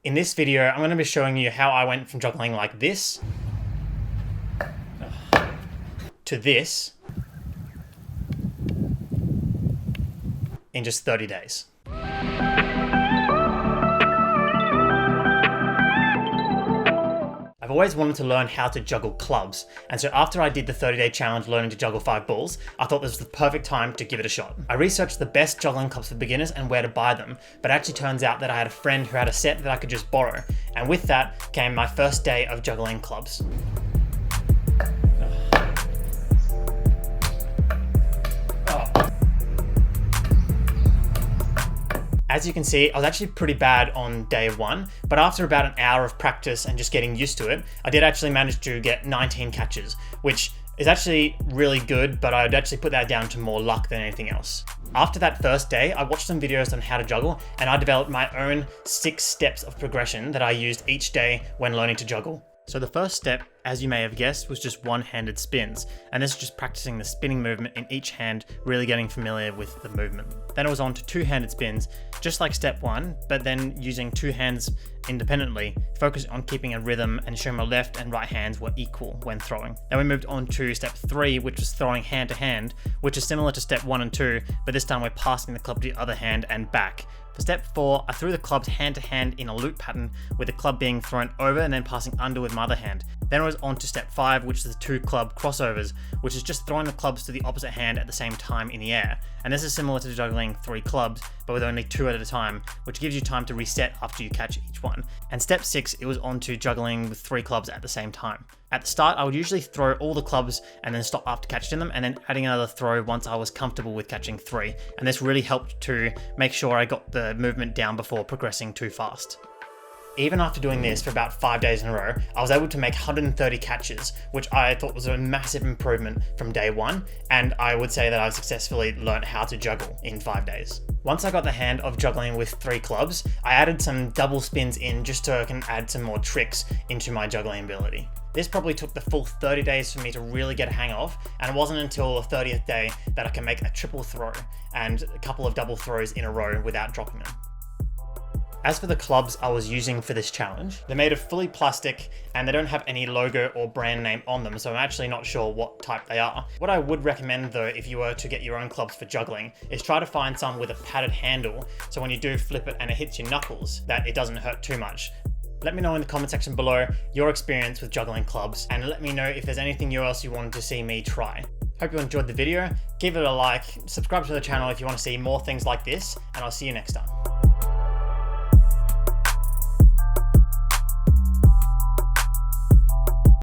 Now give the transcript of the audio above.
In this video, I'm going to be showing you how I went from juggling like this to this in just 30 days. I've always wanted to learn how to juggle clubs, and so after I did the 30-day challenge learning to juggle 5 balls, I thought this was the perfect time to give it a shot. I researched the best juggling clubs for beginners and where to buy them, but it actually turns out that I had a friend who had a set that I could just borrow, and with that came my first day of juggling clubs. As you can see, I was actually pretty bad on day 1, but after about an hour of practice and just getting used to it, I did actually manage to get 19 catches, which is actually really good, but I'd actually put that down to more luck than anything else. After that first day, I watched some videos on how to juggle, and I developed my own 6 steps of progression that I used each day when learning to juggle. So the first step, as you may have guessed, was just one-handed spins, and this is just practicing the spinning movement in each hand, really getting familiar with the movement. Then it was on to two-handed spins, just like step 1, but then using 2 hands independently, focusing on keeping a rhythm and ensuring my left and right hands were equal when throwing. Then we moved on to step 3, which was throwing hand to hand, which is similar to step 1 and 2, but this time we're passing the club to the other hand and back. For step 4, I threw the clubs hand to hand in a loop pattern, with the club being thrown over and then passing under with my other hand. Then it was on to step 5, which is the 2 club crossovers, which is just throwing the clubs to the opposite hand at the same time in the air. And this is similar to juggling 3 clubs, but with only 2 at a time, which gives you time to reset after you catch each one. And step 6, it was on to juggling with 3 clubs at the same time. At the start, I would usually throw all the clubs and then stop after catching them, and then adding another throw once I was comfortable with catching 3. And this really helped to make sure I got the movement down before progressing too fast. Even after doing this for about 5 days in a row, I was able to make 130 catches, which I thought was a massive improvement from day 1, and I would say that I've successfully learned how to juggle in 5 days. Once I got the hand of juggling with 3 clubs, I added some double spins in just so I can add some more tricks into my juggling ability. This probably took the full 30 days for me to really get a hang of, and it wasn't until the 30th day that I can make a triple throw and a couple of double throws in a row without dropping them. As for the clubs I was using for this challenge, they're made of fully plastic and they don't have any logo or brand name on them, so I'm actually not sure what type they are. What I would recommend though, if you were to get your own clubs for juggling, is try to find some with a padded handle, so when you do flip it and it hits your knuckles, that it doesn't hurt too much. Let me know in the comment section below your experience with juggling clubs, and let me know if there's anything else you wanted to see me try. Hope you enjoyed the video, give it a like, subscribe to the channel if you want to see more things like this, and I'll see you next time.